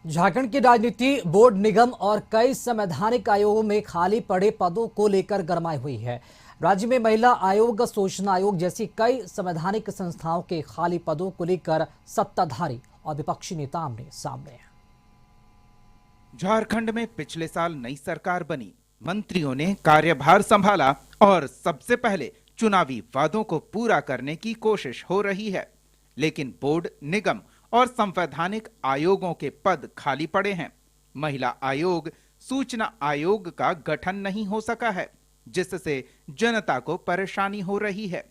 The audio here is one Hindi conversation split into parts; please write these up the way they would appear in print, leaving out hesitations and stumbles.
झारखंड की राजनीति बोर्ड निगम और कई संवैधानिक आयोगों में खाली पड़े पदों को लेकर गरमाई हुई है। राज्य में महिला आयोग, सूचना आयोग जैसी कई संवैधानिक संस्थाओं के खाली पदों को लेकर सत्ताधारी और विपक्षी नेता आमने सामने हैं। झारखंड में पिछले साल नई सरकार बनी, मंत्रियों ने कार्यभार संभाला और सबसे पहले चुनावी वादों को पूरा करने की कोशिश हो रही है। लेकिन बोर्ड, निगम और संवैधानिक आयोगों के पद खाली पड़े हैं। महिला आयोग, सूचना आयोग का गठन नहीं हो सका है, जिससे जनता को परेशानी हो रही है।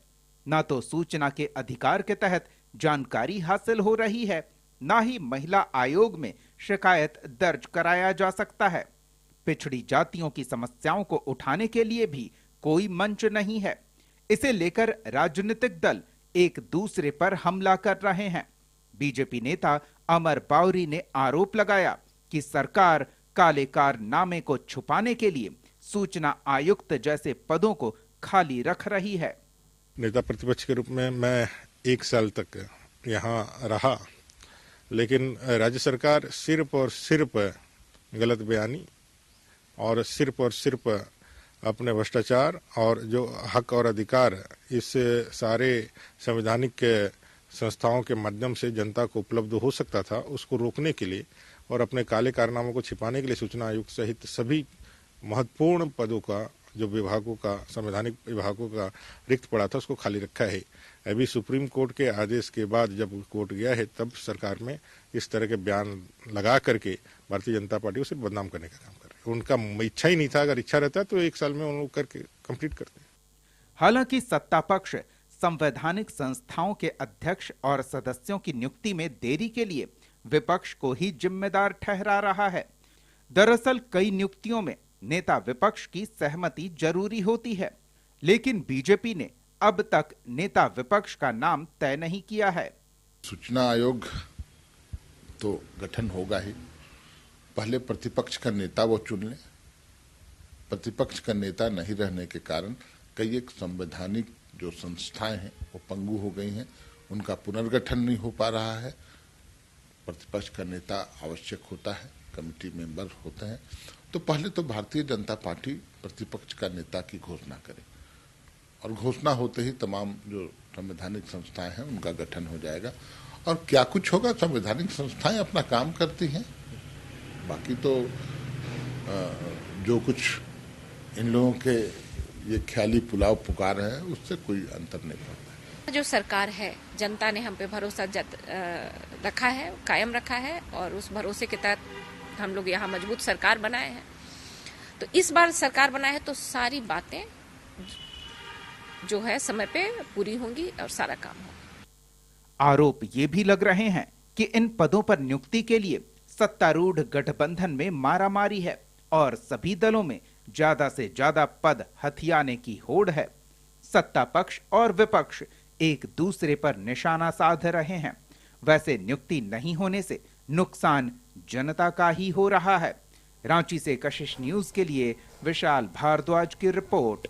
न तो सूचना के अधिकार के तहत जानकारी हासिल हो रही है, ना ही महिला आयोग में शिकायत दर्ज कराया जा सकता है। पिछड़ी जातियों की समस्याओं को उठाने के लिए भी कोई मंच नहीं है। इसे लेकर राजनीतिक दल एक दूसरे पर हमला कर रहे हैं। बीजेपी नेता अमर बावरी ने आरोप लगाया कि सरकार काले कारनामे को छुपाने के लिए सूचना आयुक्त जैसे पदों को खाली रख रही है। नेता प्रतिपक्ष के रूप में मैं 1 साल तक यहाँ रहा, लेकिन राज्य सरकार सिर्फ और सिर्फ गलत बयानी और सिर्फ अपने भ्रष्टाचार और जो हक और अधिकार इस सारे संवैधानिक संस्थाओं के माध्यम से जनता को उपलब्ध हो सकता था, उसको रोकने के लिए और अपने काले कारनामों को छिपाने के लिए सूचना आयोग सहित सभी महत्वपूर्ण पदों का जो विभागों का, संवैधानिक विभागों का रिक्त पड़ा था, उसको खाली रखा है। अभी सुप्रीम कोर्ट के आदेश के बाद जब कोर्ट गया है, तब सरकार में इस तरह के बयान लगा करके भारतीय जनता पार्टी को सिर्फ बदनाम करने का काम कर रही है। उनका इच्छा ही नहीं था। अगर इच्छा रहता तो 1 साल में उन लोग करके कंप्लीट करते। हालांकि सत्ता पक्ष संवैधानिक संस्थाओं के अध्यक्ष और सदस्यों की नियुक्ति में देरी के लिए विपक्ष को ही जिम्मेदार ठहरा रहा है। दरअसल कई नियुक्तियों में नेता विपक्ष की सहमति जरूरी होती है, लेकिन बीजेपी ने अब तक नेता विपक्ष का नाम तय नहीं किया है। सूचना आयोग तो गठन होगा ही, पहले प्रतिपक्ष का नेता वो चुन ले। प्रतिपक्ष का नेता नहीं रहने के कारण कई एक संवैधानिक जो संस्थाएं हैं वो पंगु हो गई हैं, उनका पुनर्गठन नहीं हो पा रहा है। प्रतिपक्ष का नेता आवश्यक होता है, कमेटी मेंबर होते हैं, तो पहले तो भारतीय जनता पार्टी प्रतिपक्ष का नेता की घोषणा करे और घोषणा होते ही तमाम जो संवैधानिक संस्थाएं हैं उनका गठन हो जाएगा। और क्या कुछ होगा, संवैधानिक संस्थाएं अपना काम करती हैं, बाकी तो जो कुछ इन लोगों के ये ख्याली पुलाव पुकार है उससे कोई अंतर नहीं पड़ता। जो सरकार है, जनता ने हम पे भरोसा रखा है, कायम रखा है और उस भरोसे के तहत हम लोग यहाँ मजबूत सरकार बनाए हैं। तो इस बार सरकार बनाए है तो सारी बातें जो है समय पे पूरी होंगी और सारा काम होगा। आरोप ये भी लग रहे हैं कि इन पदों पर नियुक्ति के लिए सत्तारूढ़ गठबंधन में मारामारी है और सभी दलों में ज्यादा से ज्यादा पद हथियाने की होड़ है। सत्ता पक्ष और विपक्ष एक दूसरे पर निशाना साध रहे हैं। वैसे नियुक्ति नहीं होने से नुकसान जनता का ही हो रहा है। रांची से कशिश न्यूज के लिए विशाल भारद्वाज की रिपोर्ट।